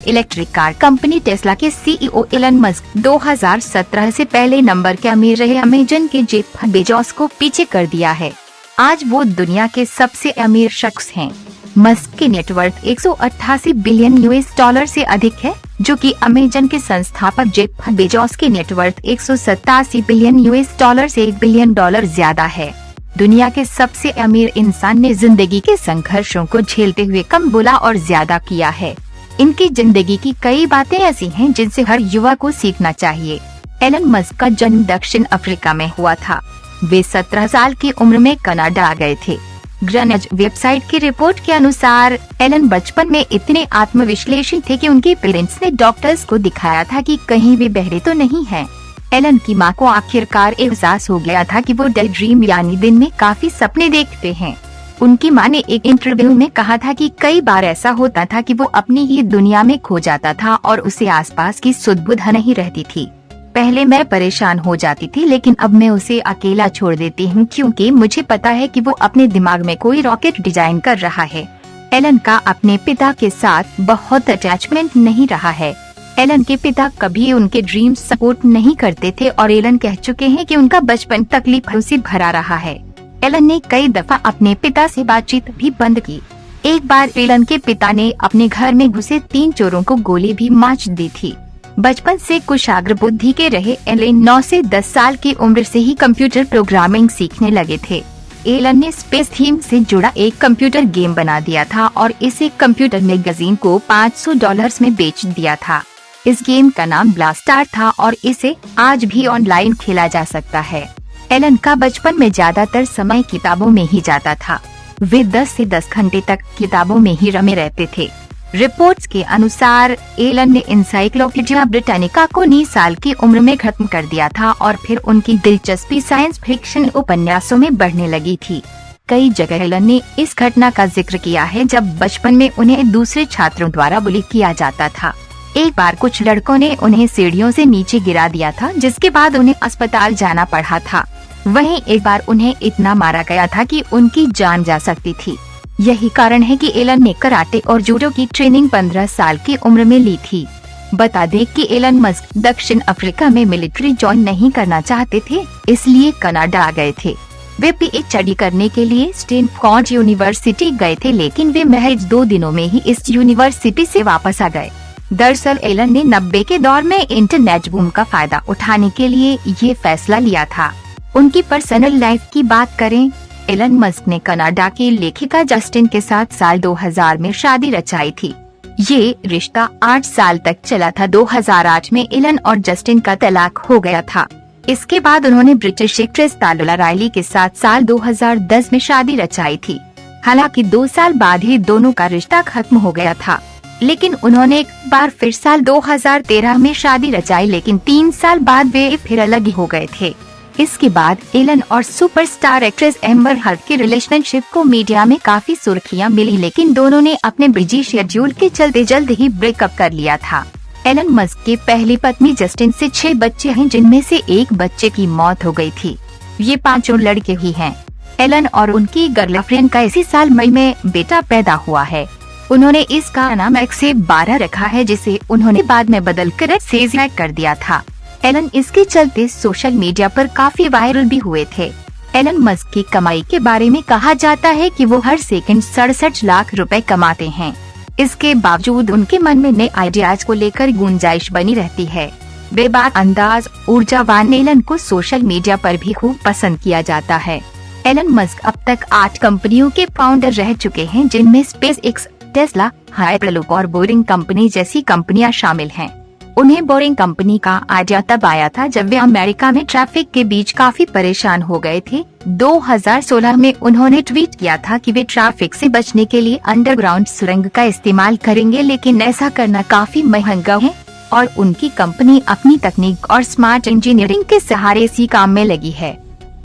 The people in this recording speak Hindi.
इलेक्ट्रिक कार कंपनी टेस्ला के सीईओ एलन मस्क 2017 से पहले नंबर के अमीर रहे अमेजन के जेफ बेजोस को पीछे कर दिया है। आज वो दुनिया के सबसे अमीर शख्स हैं। मस्क की नेटवर्थ 188 बिलियन US$ से अधिक है, जो कि अमेजन के संस्थापक जेफ बेजोस की नेटवर्थ 187 बिलियन US$ से $1 बिलियन ज्यादा है। दुनिया के सबसे अमीर इंसान ने जिंदगी के संघर्षों को झेलते हुए कम बोला और ज्यादा किया है। इनकी जिंदगी की कई बातें ऐसी हैं जिनसे हर युवा को सीखना चाहिए। एलन मस्क का जन्म दक्षिण अफ्रीका में हुआ था। वे 17 साल की उम्र में कनाडा आ गए थे। ग्रेनेज वेबसाइट की रिपोर्ट के अनुसार एलन बचपन में इतने आत्मविश्लेषी थे कि उनके पेरेंट्स ने डॉक्टर्स को दिखाया था कि कहीं वे बहरे तो नहीं हैं। एलन की मां को आखिरकार एहसास हो गया था कि वो डे ड्रीम यानी दिन में काफी सपने देखते हैं। उनकी मां ने एक इंटरव्यू में कहा था कि कई बार ऐसा होता था कि वो अपनी ही दुनिया में खो जाता था और उसे आसपास की सुध-बुध नहीं रहती थी। पहले मैं परेशान हो जाती थी, लेकिन अब मैं उसे अकेला छोड़ देती हूँ क्योंकि मुझे पता है कि वो अपने दिमाग में कोई रॉकेट डिजाइन कर रहा है। एलन का अपने पिता के साथ बहुत अटैचमेंट नहीं रहा है। एलन के पिता कभी उनके ड्रीम सपोर्ट नहीं करते थे और एलन कह चुके हैं कि उनका बचपन तकलीफों से भरा रहा है। एलन ने कई दफा अपने पिता से बातचीत भी बंद की। एक बार एलन के पिता ने अपने घर में घुसे 3 चोरों को गोली भी मार दी थी। बचपन से कुशाग्र बुद्धि के रहे एलन 9 से 10 साल की उम्र से ही कंप्यूटर प्रोग्रामिंग सीखने लगे थे। एलन ने स्पेस थीम से जुड़ा एक कंप्यूटर गेम बना दिया था और इसे कंप्यूटर मैगजीन को $500 में बेच दिया था। इस गेम का नाम ब्लास्टार था और इसे आज भी ऑनलाइन खेला जा सकता है। एलन का बचपन में ज्यादातर समय किताबों में ही जाता था। वे 10 से 10 घंटे तक किताबों में ही रमे रहते थे। रिपोर्ट्स के अनुसार एलन ने एनसाइक्लोपीडिया ब्रिटानिका को 19 साल की उम्र में खत्म कर दिया था और फिर उनकी दिलचस्पी साइंस फिक्शन उपन्यासों में बढ़ने लगी थी। कई जगह एलन ने इस घटना का जिक्र किया है जब बचपन में उन्हें दूसरे छात्रों द्वारा बुली किया जाता था। एक बार कुछ लड़कों ने उन्हें सीढ़ियों से नीचे गिरा दिया था, जिसके बाद उन्हें अस्पताल जाना पड़ा था। वहीं एक बार उन्हें इतना मारा गया था कि उनकी जान जा सकती थी। यही कारण है कि एलन ने कराटे और जूडो की ट्रेनिंग 15 साल की उम्र में ली थी। बता दें कि एलन मस्क दक्षिण अफ्रीका में मिलिट्री ज्वाइन नहीं करना चाहते थे, इसलिए कनाडा आ गए थे। वे PhD करने के लिए स्टैनफोर्ड यूनिवर्सिटी गए थे, लेकिन वे महज 2 दिनों में ही इस यूनिवर्सिटी से वापस आ गए। दरअसल एलन ने 90 के दौर में इंटरनेट बूम का फायदा उठाने के लिए ये फैसला लिया था। उनकी पर्सनल लाइफ की बात करें, एलन मस्क ने कनाडा की लेखिका जस्टिन के साथ साल 2000 में शादी रचाई थी। ये रिश्ता 8 साल तक चला था। 2008 में एलन और जस्टिन का तलाक हो गया था। इसके बाद उन्होंने ब्रिटिश एक्ट्रेस तालुला रायली के साथ साल 2010 में शादी रचाई थी। हालांकि 2 साल बाद ही दोनों का रिश्ता खत्म हो गया था, लेकिन उन्होंने एक बार फिर साल 2013 में शादी रचाई, लेकिन 3 साल बाद वे फिर अलग हो गए थे। इसके बाद एलन और सुपरस्टार एक्ट्रेस एम्बर हर्ड के रिलेशनशिप को मीडिया में काफी सुर्खियां मिली, लेकिन दोनों ने अपने बिजी शेड्यूल के चलते जल्द ही ब्रेकअप कर लिया था। एलन मस्क की पहली पत्नी जस्टिन से 6 बच्चे हैं, जिनमें से एक बच्चे की मौत हो गई थी। ये 5 लड़के ही हैं। एलन और उनकी गर्लफ्रेंड का इसी साल मई में बेटा पैदा हुआ है। उन्होंने इसका नाम X12 रखा है, जिसे उन्होंने बाद में बदलकर X कर दिया था। एलन इसके चलते सोशल मीडिया पर काफी वायरल भी हुए थे। एलन मस्क की कमाई के बारे में कहा जाता है कि वो हर सेकंड 67 लाख रुपए कमाते हैं। इसके बावजूद उनके मन में नए आइडियाज को लेकर गुंजाइश बनी रहती है। बेबाक अंदाज ऊर्जावान एलन को सोशल मीडिया पर भी खूब पसंद किया जाता है। एलन मस्क अब तक 8 कंपनियों के फाउंडर रह चुके हैं, जिनमें स्पेसएक्स, टेस्ला, हाइपरलूप और बोरिंग कंपनी जैसी कंपनियां शामिल हैं। उन्हें बोरिंग कंपनी का आइडिया तब आया था जब वे अमेरिका में ट्रैफिक के बीच काफी परेशान हो गए थे। 2016 में उन्होंने ट्वीट किया था कि वे ट्रैफिक से बचने के लिए अंडरग्राउंड सुरंग का इस्तेमाल करेंगे, लेकिन ऐसा करना काफी महंगा है और उनकी कंपनी अपनी तकनीक और स्मार्ट इंजीनियरिंग के सहारे इसी काम में लगी है।